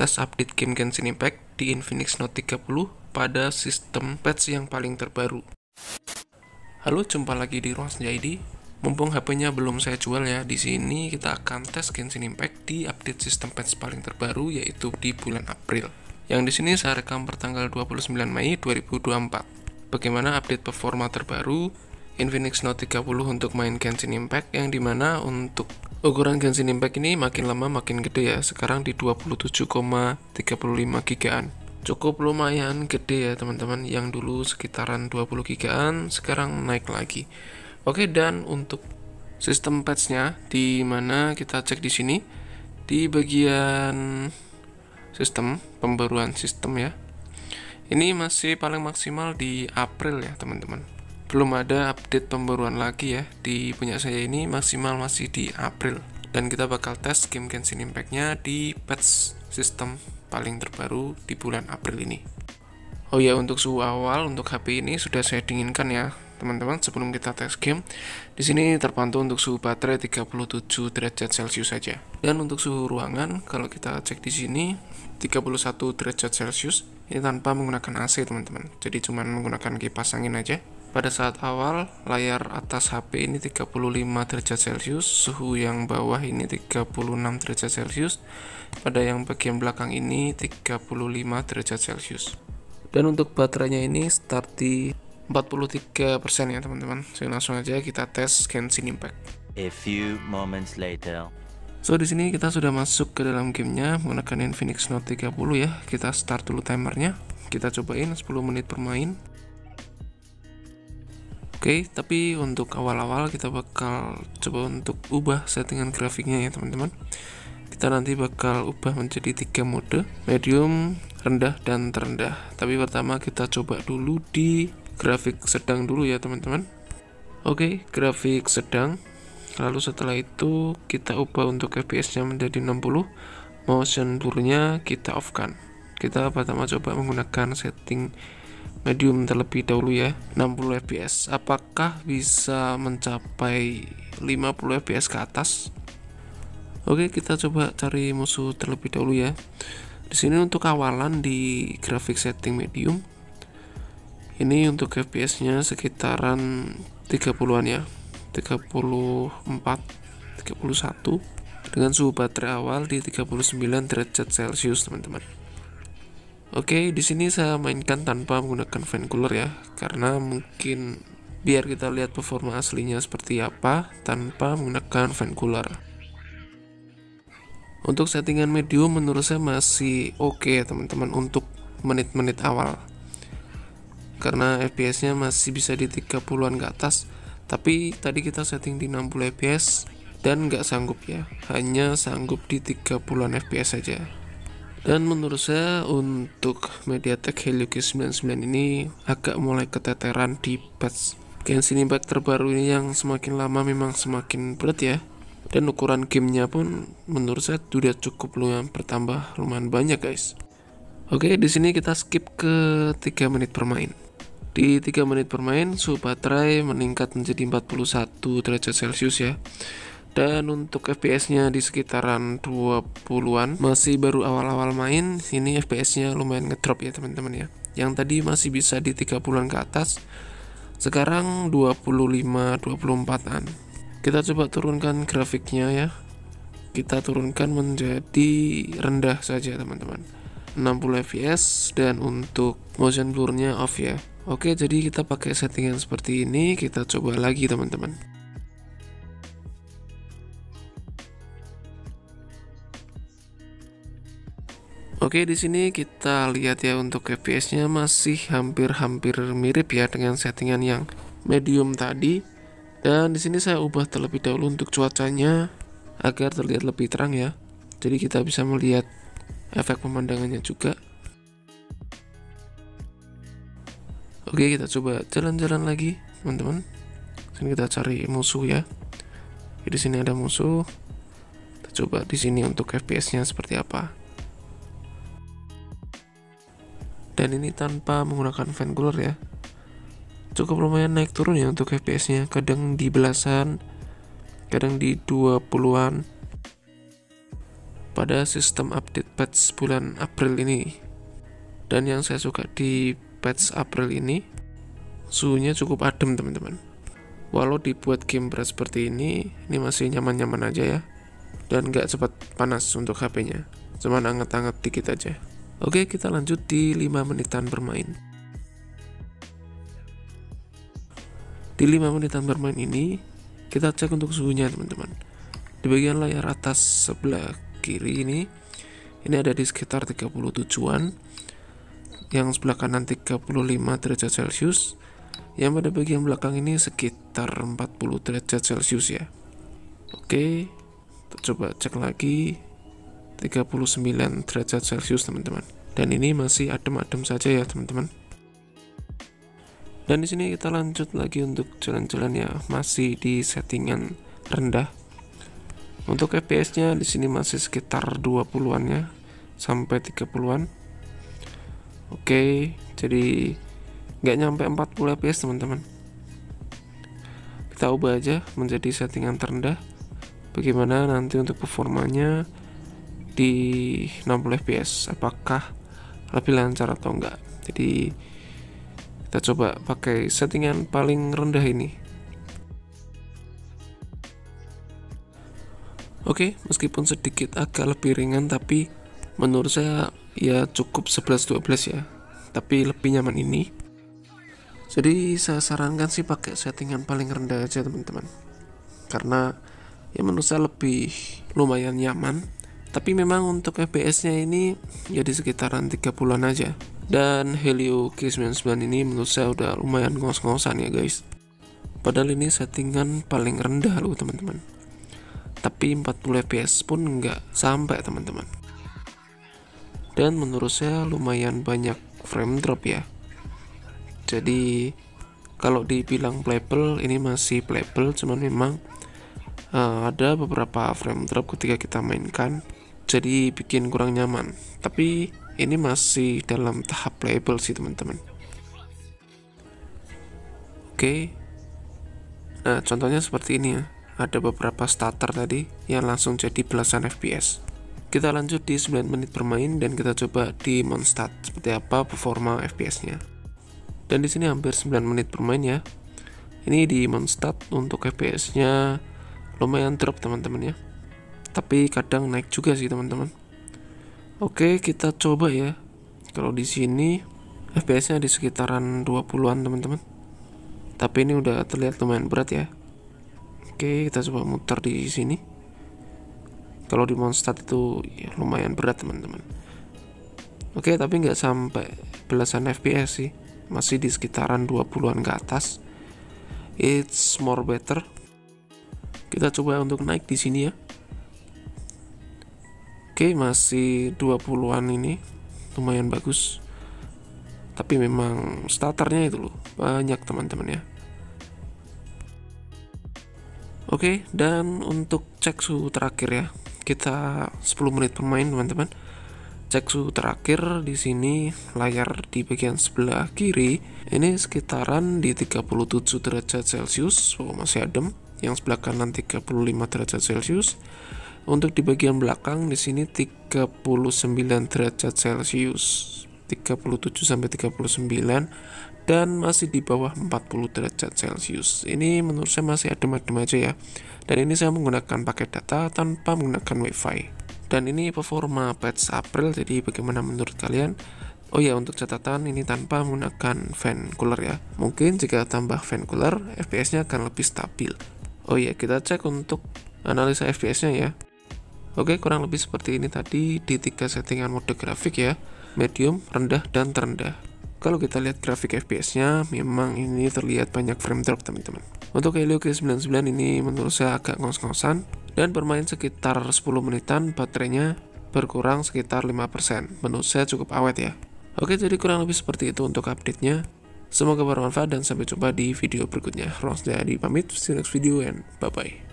tes update game Genshin Impact di Infinix Note 30 pada sistem patch yang paling terbaru. Halo, jumpa lagi di Ruang Senja ID. Mumpung HP-nya belum saya jual ya, di sini kita akan tes Genshin Impact di update sistem patch paling terbaru, yaitu di bulan April. Yang di sini saya rekam pertanggal 29 Mei 2024. Bagaimana update performa terbaru Infinix Note 30 untuk main Genshin Impact, yang dimana untuk ukuran Genshin Impact ini makin lama makin gede ya. Sekarang di 27,35 gigaan. Cukup lumayan gede ya teman-teman. Yang dulu sekitaran 20 gigaan, sekarang naik lagi. Oke, dan untuk sistem patch-nya di mana kita cek di sini di bagian sistem, pembaruan sistem ya. Ini masih paling maksimal di April ya teman-teman. Belum ada update pembaruan lagi ya. Di punya saya ini maksimal masih di April. Dan kita bakal tes game Genshin Impact-nya di patch sistem paling terbaru di bulan April ini. Oh ya, untuk suhu awal untuk HP ini sudah saya dinginkan ya teman-teman sebelum kita tes game. Di sini terpantau untuk suhu baterai 37 derajat Celcius saja. Dan untuk suhu ruangan kalau kita cek di sini 31 derajat Celcius. Ini tanpa menggunakan AC teman-teman. Jadi cuma menggunakan kipas angin aja. Pada saat awal, layar atas HP ini 35 derajat Celcius, suhu yang bawah ini 36 derajat Celcius, pada yang bagian belakang ini 35 derajat Celcius. Dan untuk baterainya ini start di 43% ya teman-teman. Saya langsung aja kita tes Genshin Impact. A few moments later. So di sini kita sudah masuk ke dalam gamenya menggunakan Infinix Note 30 ya. Kita start dulu timernya. Kita cobain 10 menit bermain. Oke, tapi untuk awal-awal kita bakal coba untuk ubah settingan grafiknya ya teman-teman. Kita nanti bakal ubah menjadi 3 mode, medium, rendah, dan terendah. Tapi pertama kita coba dulu di grafik sedang dulu ya teman-teman. Oke, grafik sedang. Lalu setelah itu kita ubah untuk FPS-nya menjadi 60, motion blur-nya kita off-kan. Kita pertama coba menggunakan setting medium terlebih dahulu ya, 60 fps. Apakah bisa mencapai 50 fps ke atas? Oke, kita coba cari musuh terlebih dahulu ya. Di sini untuk awalan di grafik setting medium. Ini untuk fps-nya sekitaran 30-an ya. 34, 31 dengan suhu baterai awal di 39 derajat Celcius teman-teman. Oke, di sini saya mainkan tanpa menggunakan fan cooler ya, karena mungkin biar kita lihat performa aslinya seperti apa tanpa menggunakan fan cooler. Untuk settingan medium menurut saya masih oke ya teman-teman untuk menit-menit awal, karena FPS-nya masih bisa di 30-an ke atas. Tapi tadi kita setting di 60 fps dan nggak sanggup ya, hanya sanggup di 30-an fps saja. Dan menurut saya untuk MediaTek Helio G99 ini agak mulai keteteran di patch Genshin Impact terbaru ini, yang semakin lama memang semakin berat ya. Dan ukuran gamenya pun menurut saya sudah cukup lumayan bertambah lumayan banyak guys. Oke, di sini kita skip ke 3 menit bermain. Di 3 menit bermain suhu baterai meningkat menjadi 41 derajat Celcius ya. Dan untuk FPS-nya di sekitaran 20-an, masih baru awal-awal main. Ini FPS-nya lumayan ngedrop ya teman-teman ya. Yang tadi masih bisa di 30-an ke atas, sekarang 25-24-an. Kita coba turunkan grafiknya ya. Kita turunkan menjadi rendah saja teman-teman, 60 fps, dan untuk motion blur-nya off ya. Oke, jadi kita pakai settingan seperti ini. Kita coba lagi teman-teman. Oke, di sini kita lihat ya untuk FPS-nya masih hampir-hampir mirip ya dengan settingan yang medium tadi. Dan di sini saya ubah terlebih dahulu untuk cuacanya agar terlihat lebih terang ya. Jadi kita bisa melihat efek pemandangannya juga. Oke, kita coba jalan-jalan lagi, teman-teman. Sini kita cari musuh ya. Di sini ada musuh. Kita coba di sini untuk FPS-nya seperti apa. Dan ini tanpa menggunakan fan cooler ya. Cukup lumayan naik turun ya untuk FPS-nya. Kadang di belasan, kadang di 20-an. pada sistem update patch bulan April ini. Dan yang saya suka di patch April ini, suhunya cukup adem teman-teman. Walau dibuat game berat seperti ini masih nyaman-nyaman aja ya, dan nggak cepat panas untuk HP-nya, cuman anget-anget dikit aja. Oke, kita lanjut di 5 menitan bermain. Di 5 menitan bermain ini, kita cek untuk suhunya teman-teman. Di bagian layar atas sebelah kiri ini ada di sekitar 37-an, yang sebelah kanan 35 derajat Celcius, yang pada bagian belakang ini sekitar 40 derajat Celcius ya. Oke, kita coba cek lagi 39 derajat Celcius teman-teman. Dan ini masih adem-adem saja ya teman-teman. Dan di sini kita lanjut lagi untuk jalan-jalan ya, masih di settingan rendah. Untuk FPS-nya di sini masih sekitar 20-an ya, sampai 30-an. Oke, jadi nggak nyampe 40 FPS teman-teman. Kita ubah aja menjadi settingan terendah. Bagaimana nanti untuk performanya di 60 fps, apakah lebih lancar atau enggak. Jadi kita coba pakai settingan paling rendah ini. Oke, meskipun sedikit agak lebih ringan, tapi menurut saya ya cukup 11-12 ya, tapi lebih nyaman ini. Jadi saya sarankan sih pakai settingan paling rendah aja teman-teman, karena ya menurut saya lebih lumayan nyaman. Tapi memang untuk FPS nya ini ya di sekitaran 30-an aja. Dan Helio G99 ini menurut saya udah lumayan ngos-ngosan ya guys, padahal ini settingan paling rendah loh teman-teman. Tapi 40 fps pun nggak sampai teman-teman. Dan menurut saya lumayan banyak frame drop ya. Jadi kalau dibilang playable, ini masih playable, cuman memang ada beberapa frame drop ketika kita mainkan, jadi bikin kurang nyaman. Tapi ini masih dalam tahap playable sih teman-teman. Oke, nah contohnya seperti ini ya. Ada beberapa starter tadi yang langsung jadi belasan fps. Kita lanjut di 9 menit bermain dan kita coba di Mondstadt seperti apa performa fps-nya. Dan di sini hampir 9 menit bermain ya. Ini di Mondstadt untuk fps-nya lumayan drop teman-teman ya. Tapi kadang naik juga sih teman-teman. Oke, kita coba ya. Kalau di sini fps-nya di sekitaran 20-an teman-teman. Tapi ini udah terlihat lumayan berat ya. Oke, kita coba muter di sini. Kalau di Mondstadt itu ya lumayan berat teman-teman. Oke, tapi nggak sampai belasan fps sih, masih di sekitaran 20-an ke atas. It's more better. Kita coba untuk naik di sini ya. Oke, masih 20-an ini, lumayan bagus. Tapi memang starternya itu loh banyak teman-teman ya. Oke, dan untuk cek suhu terakhir ya, kita 10 menit bermain teman-teman. Cek suhu terakhir di sini layar di bagian sebelah kiri ini sekitaran di 37 derajat Celcius, masih adem. Yang sebelah kanan 35 derajat Celcius. Untuk di bagian belakang di sini 39 derajat Celcius, 37 sampai 39. Dan masih di bawah 40 derajat Celcius. Ini menurut saya masih adem-adem aja ya. Dan ini saya menggunakan paket data tanpa menggunakan wifi. Dan ini performa patch April, jadi bagaimana menurut kalian? Oh ya, untuk catatan ini tanpa menggunakan fan cooler ya. Mungkin jika tambah fan cooler, FPS-nya akan lebih stabil. Oh ya, kita cek untuk analisa FPS-nya ya. Oke, kurang lebih seperti ini tadi di 3 settingan mode grafik ya. Medium, rendah, dan terendah. Kalau kita lihat grafik FPS-nya, memang ini terlihat banyak frame drop teman-teman. Untuk Helio G99 ini menurut saya agak ngos-ngosan, dan bermain sekitar 10 menitan, baterainya berkurang sekitar 5%. Menurut saya cukup awet ya. Oke, jadi kurang lebih seperti itu untuk update-nya. Semoga bermanfaat dan sampai jumpa di video berikutnya. Ros jadi pamit, see you next video and bye-bye.